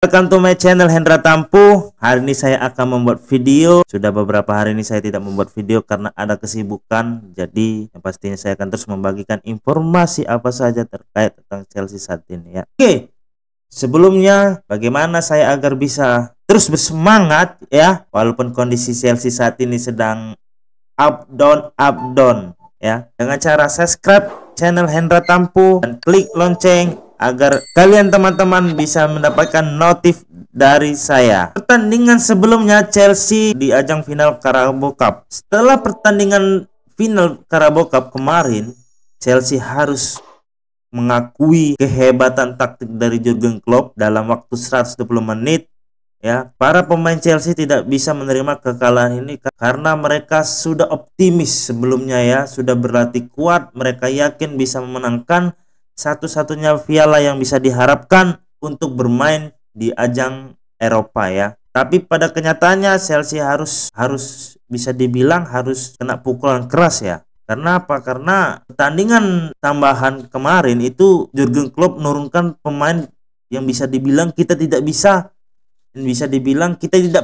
Welcome to my channel Hendra Tampu. Hari ini saya akan membuat video. Sudah beberapa hari ini saya tidak membuat video karena ada kesibukan. Jadi yang pastinya saya akan terus membagikan informasi apa saja terkait tentang Chelsea saat ini ya. Oke. Sebelumnya bagaimana saya agar bisa terus bersemangat ya, walaupun kondisi Chelsea saat ini sedang up down ya. Dengan cara subscribe channel Hendra Tampu dan klik lonceng agar kalian teman-teman bisa mendapatkan notif dari saya. Pertandingan sebelumnya Chelsea di ajang final Carabao Cup. Setelah pertandingan final Carabao Cup kemarin, Chelsea harus mengakui kehebatan taktik dari Jurgen Klopp dalam waktu 120 menit. Ya, para pemain Chelsea tidak bisa menerima kekalahan ini karena mereka sudah optimis sebelumnya ya, sudah berlatih kuat, mereka yakin bisa memenangkan satu-satunya piala yang bisa diharapkan untuk bermain di ajang Eropa ya. Tapi pada kenyataannya Chelsea harus bisa dibilang harus kena pukulan keras ya. Karena apa? Karena pertandingan tambahan kemarin itu Jurgen Klopp menurunkan pemain yang bisa dibilang kita tidak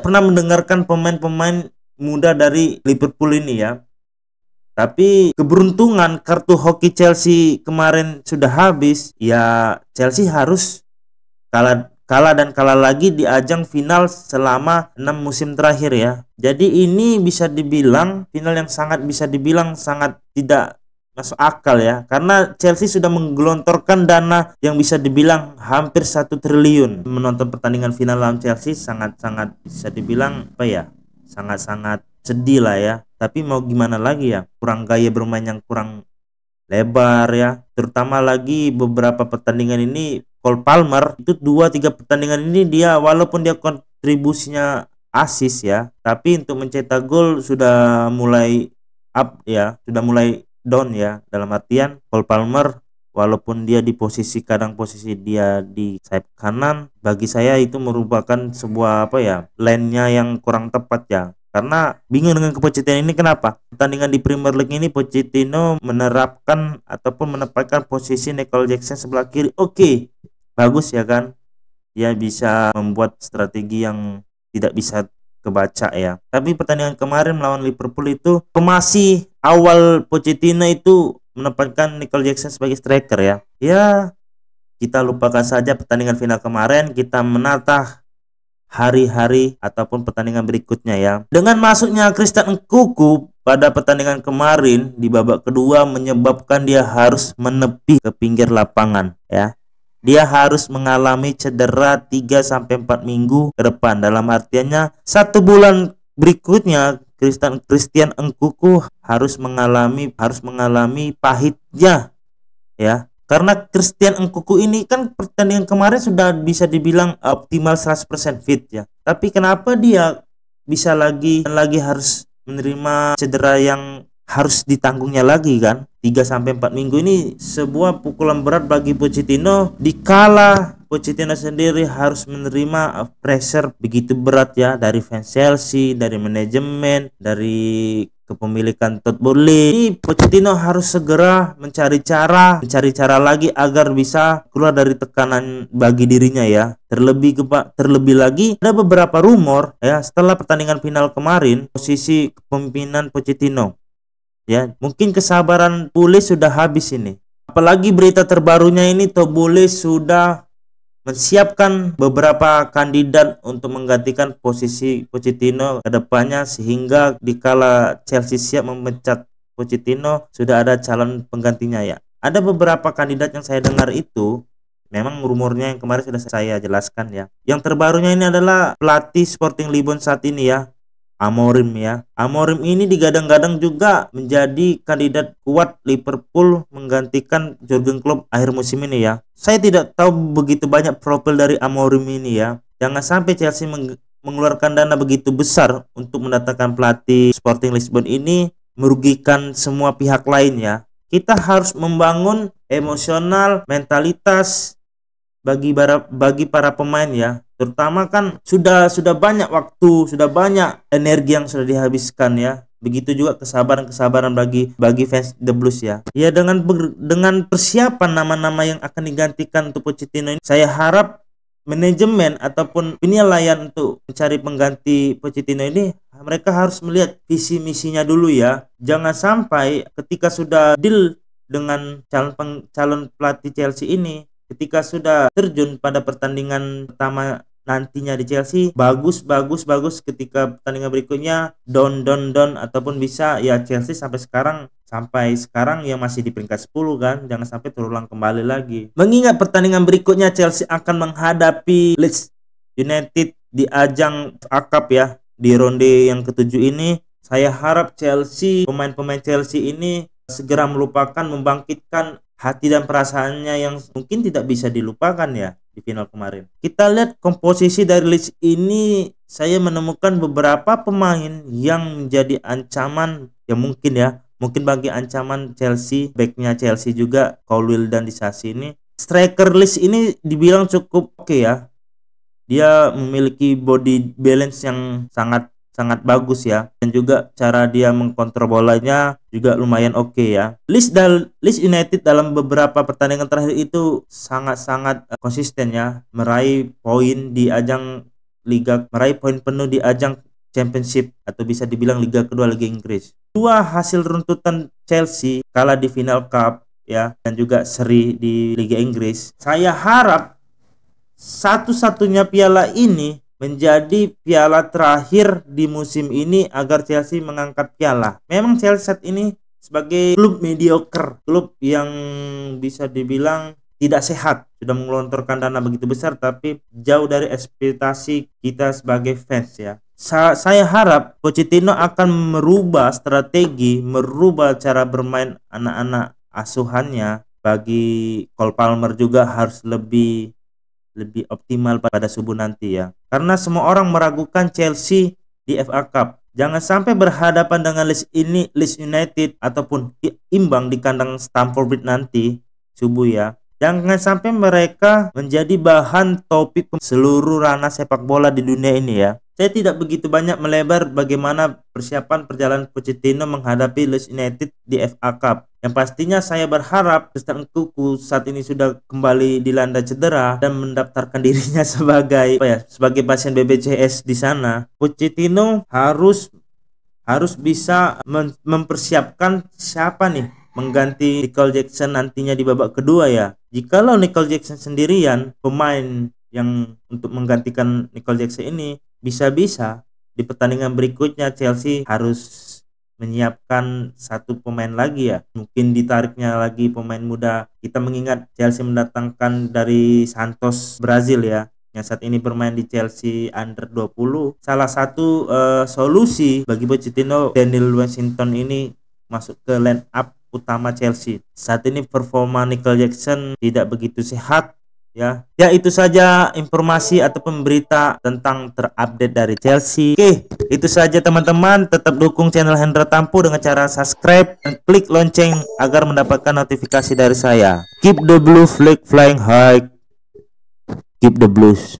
pernah mendengarkan pemain-pemain muda dari Liverpool ini ya. Tapi keberuntungan kartu hoki Chelsea kemarin sudah habis. Ya Chelsea harus kalah lagi di ajang final selama 6 musim terakhir ya. Jadi ini bisa dibilang final yang sangat tidak masuk akal ya. Karena Chelsea sudah menggelontorkan dana yang bisa dibilang hampir 1 triliun. Menonton pertandingan final lawan Chelsea sangat bisa dibilang sangat sedih lah ya. Tapi mau gimana lagi ya, kurang gaya bermain yang kurang lebar ya. Terutama lagi beberapa pertandingan ini Cole Palmer itu 2-3 pertandingan ini dia walaupun dia kontribusinya assist ya, tapi untuk mencetak gol sudah mulai up ya, sudah mulai down ya. Dalam artian Cole Palmer walaupun dia di posisi dia di sayap kanan, bagi saya itu merupakan sebuah lane-nya yang kurang tepat ya. Karena bingung dengan Pochettino ini kenapa? Pertandingan di Premier League ini Pochettino menerapkan ataupun menempatkan posisi Nicolas Jackson sebelah kiri. Oke, bagus ya kan? Dia bisa membuat strategi yang tidak bisa kebaca ya. Tapi pertandingan kemarin melawan Liverpool itu masih awal Pochettino itu menempatkan Nicolas Jackson sebagai striker ya. Ya, kita lupakan saja pertandingan final kemarin, kita menatah hari-hari ataupun pertandingan berikutnya ya. Dengan masuknya Christian Nkunku pada pertandingan kemarin di babak kedua menyebabkan dia harus menepi ke pinggir lapangan ya. Dia harus mengalami cedera 3-4 minggu ke depan. Dalam artiannya 1 bulan berikutnya Christian Nkunku harus mengalami pahitnya ya. Karena Christian Nkunku ini kan pertandingan kemarin sudah bisa dibilang optimal 100% fit ya. Tapi kenapa dia bisa lagi harus menerima cedera yang harus ditanggungnya lagi kan? 3-4 minggu ini sebuah pukulan berat bagi Pochettino, dikala Pochettino sendiri harus menerima pressure begitu berat ya dari fans Chelsea, dari manajemen, dari kepemilikan Todd Boehly. Ini Pochettino harus segera mencari cara lagi agar bisa keluar dari tekanan bagi dirinya ya. Terlebih lagi ada beberapa rumor ya setelah pertandingan final kemarin posisi kepemimpinan Pochettino. Ya, mungkin kesabaran Boehly sudah habis ini. Apalagi berita terbarunya ini Todd Boehly sudah menyiapkan beberapa kandidat untuk menggantikan posisi Pochettino ke depannya, sehingga dikala Chelsea siap memecat Pochettino sudah ada calon penggantinya ya. Ada beberapa kandidat yang saya dengar itu memang rumornya yang kemarin sudah saya jelaskan ya. Yang terbarunya ini adalah pelatih Sporting Lisbon saat ini ya, Amorim ya. Amorim ini digadang-gadang juga menjadi kandidat kuat Liverpool menggantikan Jurgen Klopp akhir musim ini ya. Saya tidak tahu begitu banyak profil dari Amorim ini ya. Jangan sampai Chelsea mengeluarkan dana begitu besar untuk mendatangkan pelatih Sporting Lisbon ini merugikan semua pihak lain ya. Kita harus membangun emosional, mentalitas bagi para pemain ya. Terutama kan sudah banyak waktu, sudah banyak energi yang sudah dihabiskan ya. Begitu juga kesabaran bagi fans The Blues ya. Ya dengan persiapan nama-nama yang akan digantikan untuk Pochettino ini, saya harap manajemen ataupun penilaian untuk mencari pengganti Pochettino ini, mereka harus melihat visi misinya dulu ya. Jangan sampai ketika sudah deal dengan calon pelatih Chelsea ini, ketika sudah terjun pada pertandingan pertama nantinya di Chelsea bagus, ketika pertandingan berikutnya down ataupun bisa ya Chelsea sampai sekarang yang masih di peringkat 10 kan. Jangan sampai terulang kembali lagi. Mengingat pertandingan berikutnya Chelsea akan menghadapi Leeds United di ajang FA Cup ya, di ronde yang ketujuh ini. Saya harap pemain-pemain Chelsea ini segera melupakan, membangkitkan hati dan perasaannya yang mungkin tidak bisa dilupakan ya di final kemarin. Kita lihat komposisi dari Leeds ini, saya menemukan beberapa pemain yang menjadi ancaman ya, mungkin bagi ancaman Chelsea. Backnya Chelsea juga, Colwill dan Disasi ini. Striker Leeds ini dibilang cukup oke ya. Dia memiliki body balance yang sangat bagus ya, dan juga cara dia mengkontrol bolanya juga lumayan oke ya. Leeds United dalam beberapa pertandingan terakhir itu sangat konsisten ya, meraih poin penuh di ajang Championship atau bisa dibilang Liga kedua Liga Inggris. Dua hasil runtutan Chelsea kalah di final cup ya, dan juga seri di Liga Inggris. Saya harap satu-satunya piala ini menjadi piala terakhir di musim ini agar Chelsea mengangkat piala. Memang Chelsea saat ini sebagai klub mediocre, klub yang bisa dibilang tidak sehat, sudah mengelontorkan dana begitu besar tapi jauh dari ekspektasi kita sebagai fans ya. Saya harap Pochettino akan merubah strategi, merubah cara bermain anak-anak asuhannya. Bagi Cole Palmer juga harus lebih optimal pada subuh nanti ya, karena semua orang meragukan Chelsea di FA Cup. Jangan sampai berhadapan dengan Leeds United ataupun imbang di kandang Stamford Bridge nanti subuh ya. Jangan sampai mereka menjadi bahan topik seluruh ranah sepak bola di dunia ini ya. Saya tidak begitu banyak melebar bagaimana persiapan perjalanan Pochettino menghadapi Leeds United di FA Cup. Yang pastinya saya berharap Christian Nkunku saat ini sudah kembali dilanda cedera dan mendaftarkan dirinya sebagai pasien BPJS di sana. Pochettino harus bisa mempersiapkan siapa nih mengganti Nicolas Jackson nantinya di babak kedua ya. Jikalau Nicolas Jackson sendirian, pemain yang untuk menggantikan Nicolas Jackson ini, bisa-bisa di pertandingan berikutnya Chelsea harus menyiapkan satu pemain lagi ya. Mungkin ditariknya lagi pemain muda. Kita mengingat Chelsea mendatangkan dari Santos Brazil ya, yang saat ini bermain di Chelsea Under 20. Salah satu solusi bagi Pochettino, Daniel Washington ini masuk ke line up utama Chelsea. Saat ini performa Nicolas Jackson tidak begitu sehat ya. Itu saja informasi ataupun berita tentang terupdate dari Chelsea. Oke, itu saja teman-teman. Tetap dukung channel Hendra Tampu dengan cara subscribe dan klik lonceng agar mendapatkan notifikasi dari saya. Keep the blue flag flying high. Keep the blues.